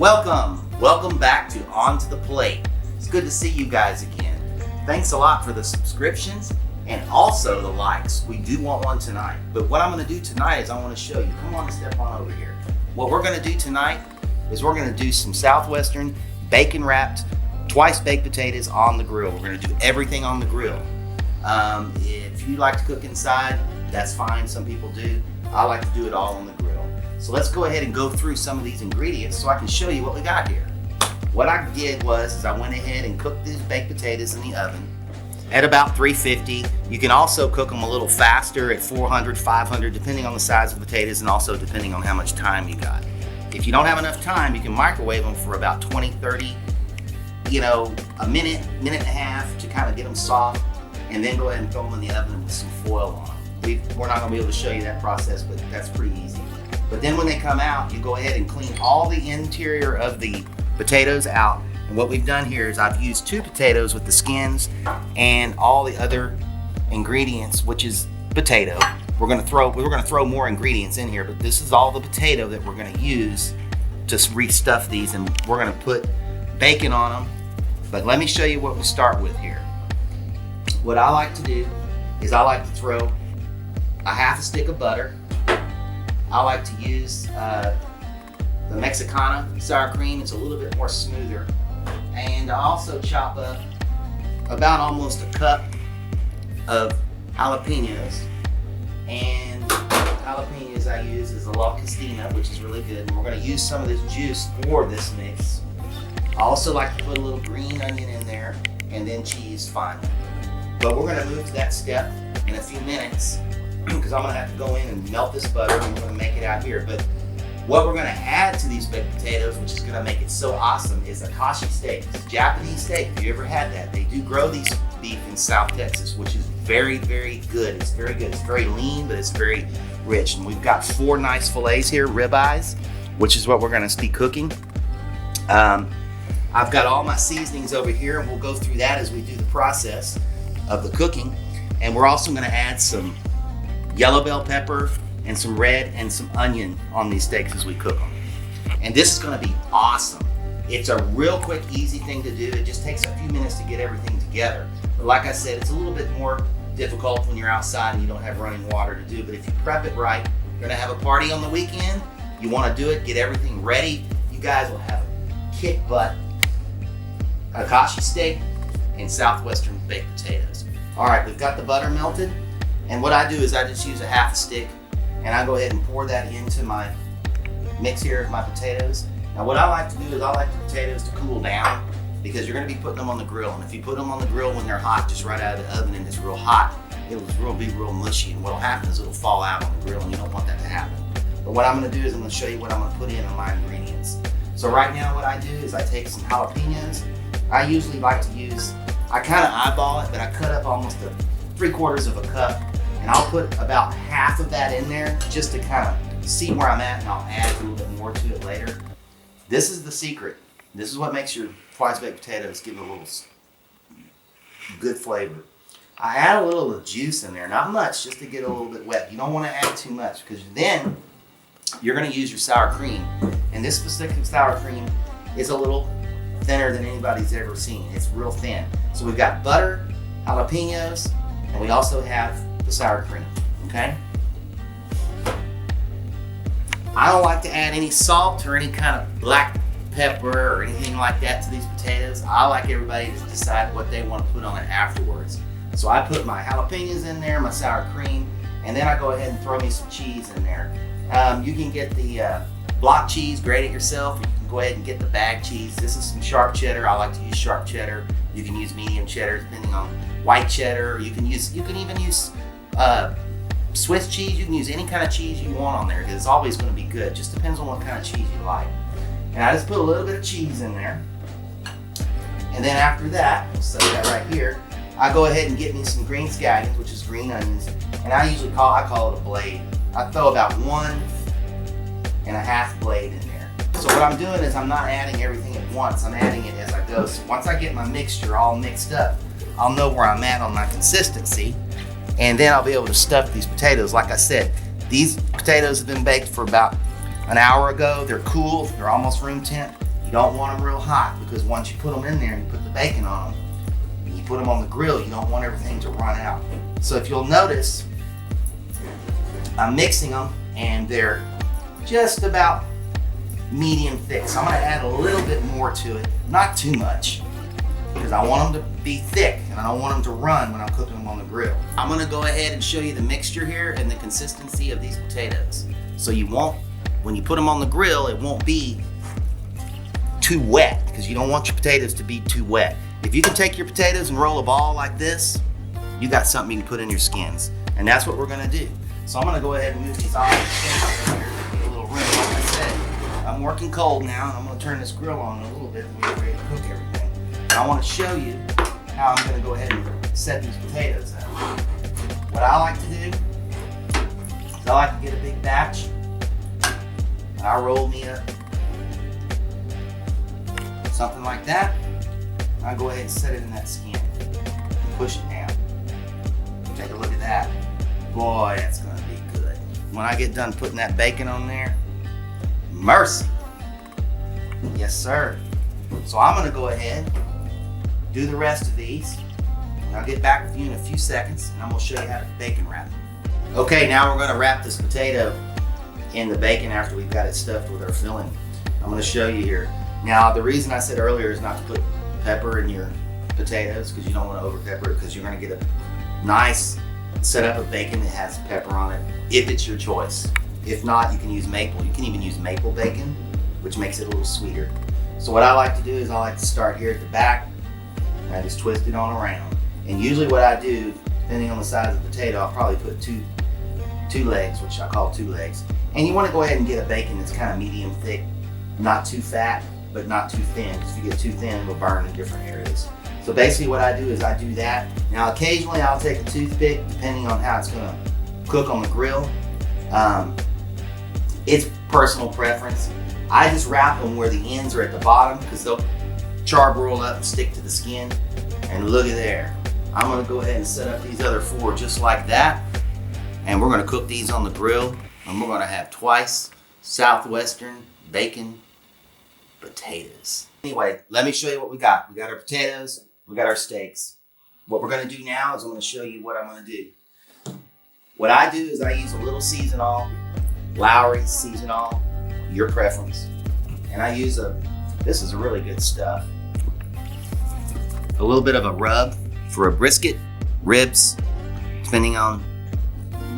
Welcome back to On to the Plate. It's good to see you guys again. Thanks a lot for the subscriptions and also the likes. We do want one tonight. But what I'm going to do tonight is I want to show you. Come on and step on over here. What we're going to do tonight is we're going to do some Southwestern bacon wrapped, twice baked potatoes on the grill. We're going to do everything on the grill. If you like to cook inside, that's fine. Some people do. I like to do it all on the grill. So let's go ahead and go through some of these ingredients so I can show you what we got here. What I did was I went ahead and cooked these baked potatoes in the oven at about 350. You can also cook them a little faster at 400, 500, depending on the size of the potatoes and also depending on how much time you got. If you don't have enough time, you can microwave them for about 20, 30, a minute and a half to kind of get them soft, and then go ahead and throw them in the oven with some foil on them. We're not going to be able to show you that process, but that's pretty easy. But then when they come out, you go ahead and clean all the interior of the potatoes out. And what we've done here is I've used 2 potatoes with the skins and all the other ingredients, which is potato. We're going to throw more ingredients in here, but this is all the potato that we're going to use to restuff these, and we're going to put bacon on them. But let me show you what we start with here. What I like to do is I like to throw a half a stick of butter. I like to use the Mexicana sour cream. It's a little bit more smoother. And I also chop up about almost a cup of jalapenos. And jalapenos I use is a La Cristina, which is really good. And we're going to use some of this juice for this mix. I also like to put a little green onion in there, and then cheese finally. But we're going to move to that step in a few minutes, because I'm going to have to go in and melt this butter and we're going to make it out here. But what we're going to add to these baked potatoes, which is going to make it so awesome, is akashi steak. It's Japanese steak. If you ever had that, they do grow these beef in South Texas, which is very, very good. It's very good. It's very lean, but it's very rich. And we've got 4 nice fillets here, ribeyes, which is what we're going to be cooking. I've got all my seasonings over here, and we'll go through that as we do the process of the cooking. And we're also going to add some yellow bell pepper and some red and some onion on these steaks as we cook them. And this is going to be awesome. It's a real quick, easy thing to do. It just takes a few minutes to get everything together. But like I said, it's a little bit more difficult when you're outside and you don't have running water to do. But if you prep it right, you're going to have a party on the weekend. You want to do it, get everything ready. You guys will have a kick butt akashi steak and Southwestern baked potatoes. All right, we've got the butter melted. And what I do is I just use a half a stick, and I go ahead and pour that into my mix here of my potatoes. Now what I like to do is I like the potatoes to cool down, because you're going to be putting them on the grill. And if you put them on the grill when they're hot, just right out of the oven and it's real hot, it'll be real mushy. And what'll happen is it'll fall out on the grill, and you don't want that to happen. But what I'm going to do is I'm going to show you what I'm going to put in my ingredients. So right now what I do is I take some jalapenos. I usually like to use, I kind of eyeball it, but I cut up almost 3/4 of a cup. And I'll put about half of that in there just to kind of see where I'm at, and I'll add a little bit more to it later. This is the secret. This is what makes your twice baked potatoes give it a little good flavor. I add a little of juice in there, not much, just to get it a little bit wet. You don't want to add too much, because then you're going to use your sour cream. And this specific sour cream is a little thinner than anybody's ever seen. It's real thin. So we've got butter, jalapenos, and we also have the sour cream, okay? I don't like to add any salt or any kind of black pepper or anything like that to these potatoes. I like everybody to decide what they want to put on it afterwards. So I put my jalapenos in there, my sour cream, and then I go ahead and throw me some cheese in there. You can get the block cheese, grate it yourself. You can go ahead and get the bag cheese. This is some sharp cheddar. I like to use sharp cheddar. You can use medium cheddar depending on white cheddar. You can even use Swiss cheese. You can use any kind of cheese you want on there, because it's always going to be good. Just depends on what kind of cheese you like. And I just put a little bit of cheese in there. And then after that, I'll set that right here, I go ahead and get me some green scallions, which is green onions. And I call it a blade. I throw about 1.5 blade in there. So what I'm doing is I'm not adding everything at once. I'm adding it as I go. So once I get my mixture all mixed up, I'll know where I'm at on my consistency. And then I'll be able to stuff these potatoes. Like I said, these potatoes have been baked for about an hour ago. They're cool, they're almost room temp. don't want them real hot because once you put them in there and you put the bacon on them, and you put them on the grill, you don't want everything to run out. So if you'll notice, I'm mixing them and they're just about medium thick. So I'm gonna add a little bit more to it, not too much, because I want them to be thick and I don't want them to run when I'm cooking them on the grill. I'm gonna go ahead and show you the mixture here and the consistency of these potatoes. So you won't, when you put them on the grill, it won't be too wet, because you don't want your potatoes to be too wet. If you can take your potatoes and roll a ball like this, you got something you can put in your skins. And that's what we're gonna do. So I'm gonna go ahead and move these off here to get a little room. Like I said, I'm working cold now, and I'm gonna turn this grill on a little bit and we're ready to cook everything. And I wanna show you how I'm gonna go ahead and set these potatoes up. What I like to do is I like to get a big batch, and I roll me up something like that. I go ahead and set it in that skin and push it down. Take a look at that. Boy, that's gonna be good. When I get done putting that bacon on there, mercy. Yes, sir. So I'm gonna go ahead, do the rest of these, and I'll get back with you in a few seconds, and I'm gonna show you how to bacon wrap it. Okay, now we're gonna wrap this potato in the bacon after we've got it stuffed with our filling. I'm gonna show you here. Now, the reason I said earlier is not to put pepper in your potatoes, because you don't want to over pepper it, because you're gonna get a nice setup of bacon that has pepper on it, if it's your choice. If not, you can use maple. You can even use maple bacon, which makes it a little sweeter. So what I like to do is I like to start here at the back, and I just twist it on around. And usually what I do, depending on the size of the potato, I'll probably put two legs, which I call two legs. And you want to go ahead and get a bacon that's kind of medium thick, not too fat, but not too thin, because if you get too thin, it'll burn in different areas. So basically what I do is I do that. Now occasionally I'll take a toothpick, depending on how it's gonna cook on the grill. It's personal preference. I just wrap them where the ends are at the bottom, because they'll charbroil up and stick to the skin. And look at there. I'm gonna go ahead and set up these other four just like that. And we're gonna cook these on the grill, and we're gonna have twice Southwestern bacon potatoes. Anyway, let me show you what we got. We got our potatoes, we got our steaks. What we're gonna do now is I'm gonna show you what I'm gonna do. What I do is I use a little seasonal, Lowry's seasonal, your preference. And I use this is really good stuff. A little bit of a rub for a brisket, ribs, depending on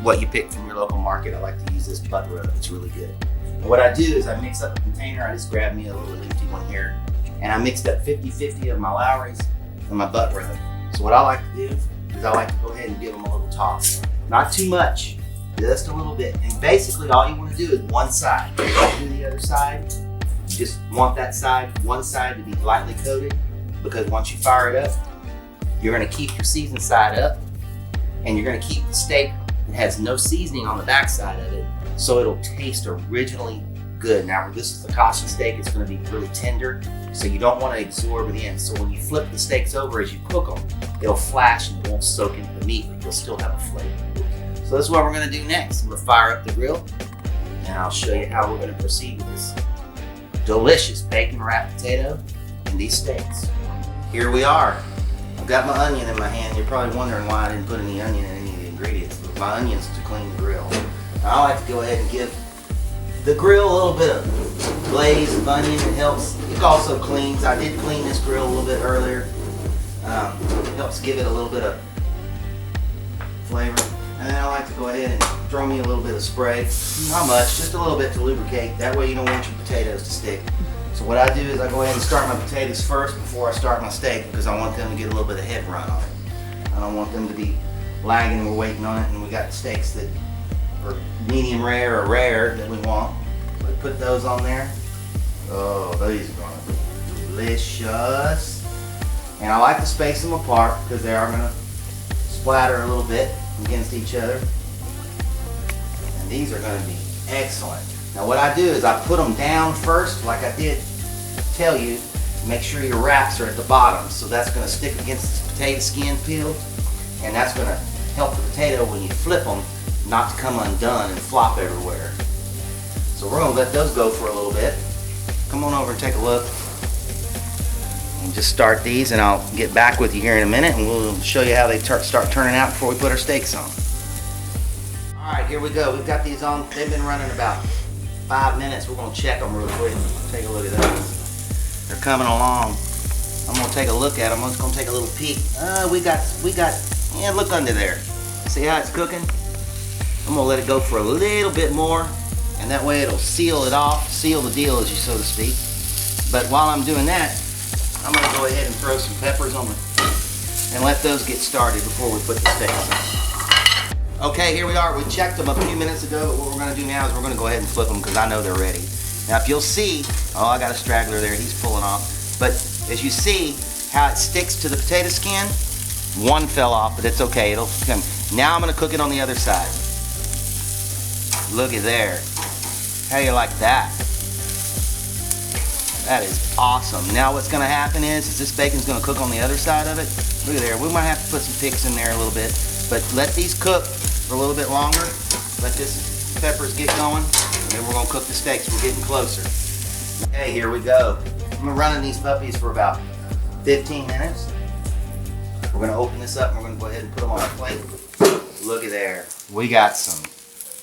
what you pick from your local market. I like to use this butt rub, it's really good. And what I do is I mix up a container. I just grab me a little empty one here, and I mixed up 50-50 of my Lowry's and my butt rub. So what I like to do is I like to go ahead and give them a little toss. Not too much, just a little bit. And basically all you want to do is one side. Don't do the other side. You just want that side, one side to be lightly coated, because once you fire it up, you're going to keep your seasoned side up, and you're going to keep the steak that has no seasoning on the back side of it, so it'll taste originally good. Now, this is the caution steak. It's going to be really tender, so you don't want to absorb it in. So when you flip the steaks over as you cook them, it'll flash and it won't soak into the meat, but you'll still have a flavor. So this is what we're going to do next. I'm going to fire up the grill, and I'll show you how we're going to proceed with this delicious bacon wrapped potato and these steaks. Here we are. I've got my onion in my hand. You're probably wondering why I didn't put any onion in any of the ingredients, but my onion's to clean the grill. I like to go ahead and give the grill a little bit of glaze of onion. It helps. It also cleans. I did clean this grill a little bit earlier. It helps give it a little bit of flavor. And then I like to go ahead and throw me a little bit of spray. Not much, just a little bit to lubricate. That way you don't want your potatoes to stick. So what I do is I go ahead and start my potatoes first before I start my steak, because I want them to get a little bit of head run on it. I don't want them to be lagging and we're waiting on it, and we got the steaks that are medium rare or rare that we want. So I put those on there. Oh, these are going to be delicious. And I like to space them apart because they are going to splatter a little bit against each other. And these are going to be excellent. Now what I do is I put them down first, like I did tell you. Make sure your wraps are at the bottom, so that's going to stick against the potato skin peel, and that's going to help the potato when you flip them not to come undone and flop everywhere. So we're going to let those go for a little bit. Come on over and take a look. And just start these, and I'll get back with you here in a minute, and we'll show you how they start turning out before we put our steaks on. All right, here we go. We've got these on. They've been running about 5 minutes. We're gonna check them real quick. Take a look at those. They're coming along. I'm gonna take a look at them. I'm just gonna take a little peek. We got. Yeah, look under there. See how it's cooking? I'm gonna let it go for a little bit more, and that way it'll seal it off, seal the deal, as you so to speak. But while I'm doing that, I'm gonna go ahead and throw some peppers on and let those get started before we put the steaks on. Okay, here we are. We checked them a few minutes ago, but what we're gonna do now is we're gonna go ahead and flip them because I know they're ready. Now, if you'll see, oh, I got a straggler there. He's pulling off. But as you see how it sticks to the potato skin, one fell off, but it's okay. It'll come. Now I'm gonna cook it on the other side. Look at there. How do you like that? That is awesome. Now what's gonna happen is this bacon's gonna cook on the other side of it. Look at there. We might have to put some picks in there a little bit, but let these cook for a little bit longer. Let this peppers get going, and then we're gonna cook the steaks. We're getting closer. Okay, here we go. I'm running these puppies for about 15 minutes. We're gonna open this up and we're gonna go ahead and put them on our plate. Look at there. We got some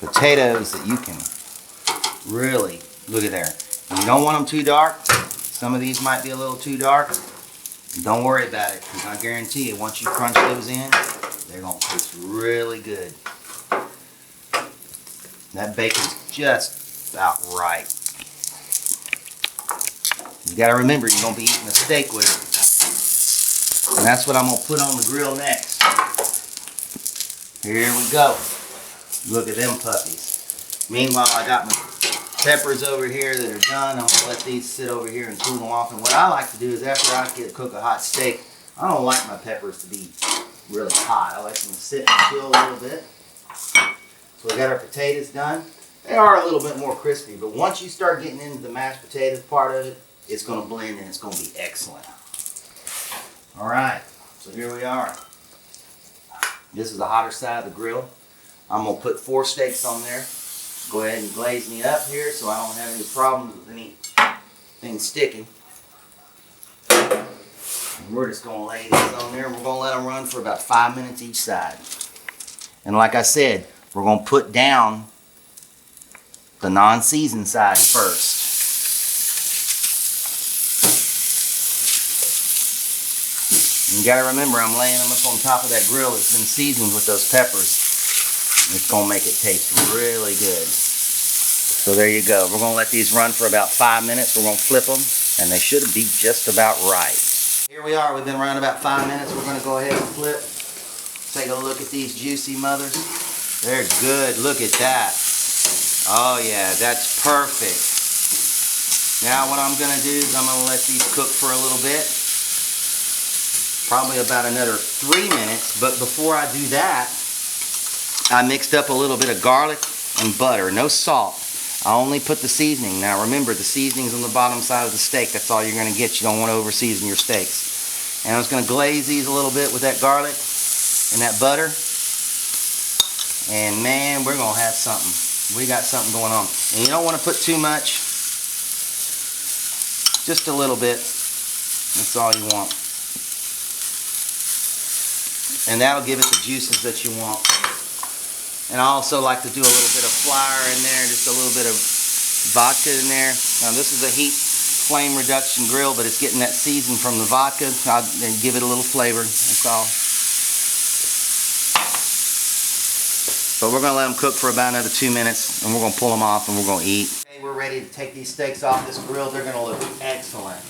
potatoes that you can really, look at there. You don't want them too dark. Some of these might be a little too dark. Don't worry about it, because I guarantee you, once you crunch those in, they're going to taste really good. That bacon's just about right. You got to remember, you're going to be eating a steak with it. And that's what I'm going to put on the grill next. Here we go. Look at them puppies. Meanwhile, I got my peppers over here that are done. I'm gonna let these sit over here and cool them off. And what I like to do is after I cook a hot steak, I don't like my peppers to be really hot. I like them to sit and chill a little bit. So we got our potatoes done. They are a little bit more crispy, but once you start getting into the mashed potatoes part of it, it's gonna blend and it's gonna be excellent. All right, so here we are. This is the hotter side of the grill. I'm gonna put 4 steaks on there. Go ahead and glaze me up here so I don't have any problems with anything sticking. And we're just going to lay these on there and we're going to let them run for about 5 minutes each side. And like I said, we're going to put down the non-seasoned side first. And you got to remember, I'm laying them up on top of that grill that's been seasoned with those peppers. It's going to make it taste really good. So there you go. We're going to let these run for about 5 minutes. We're going to flip them, and they should be just about right. Here we are. We've been running about 5 minutes. We're going to go ahead and flip. Take a look at these juicy mothers. They're good. Look at that. Oh, yeah. That's perfect. Now what I'm going to do is I'm going to let these cook for a little bit. Probably about another 3 minutes. But before I do that, I mixed up a little bit of garlic and butter, no salt. I only put the seasoning. Now remember, the seasoning's on the bottom side of the steak. That's all you're going to get. You don't want to over-season your steaks. And I'm just going to glaze these a little bit with that garlic and that butter. And man, we're going to have something. We got something going on. And you don't want to put too much. Just a little bit. That's all you want. And that'll give it the juices that you want. And I also like to do a little bit of flour in there, just a little bit of vodka in there. Now this is a heat flame reduction grill, but it's getting that season from the vodka. I'll give it a little flavor, that's all. But we're gonna let them cook for about another 2 minutes, and we're gonna pull them off and we're gonna eat. Okay, we're ready to take these steaks off this grill. They're gonna look excellent.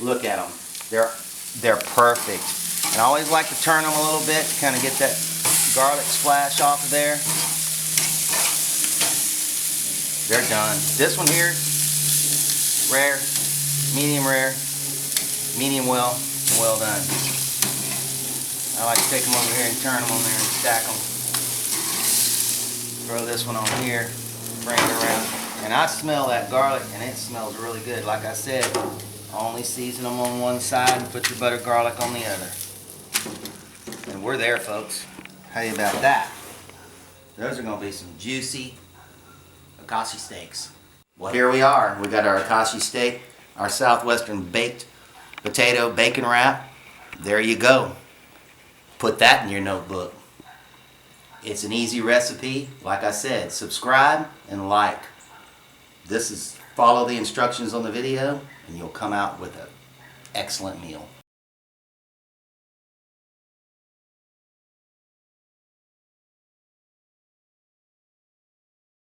Look at them. They're perfect. And I always like to turn them a little bit, kind of get that garlic splash off of there. They're done. This one here, rare, medium well, well done. I like to take them over here and turn them on there and stack them. Throw this one on here, bring it around. And I smell that garlic and it smells really good. Like I said, only season them on one side and put your butter garlic on the other. And we're there, folks. How you about that? Those are going to be some juicy Akashi steaks. Well, here we are. We got our Akashi steak, our Southwestern baked potato bacon wrap. There you go. Put that in your notebook. It's an easy recipe. Like I said, subscribe and like. Follow the instructions on the video and you'll come out with an excellent meal.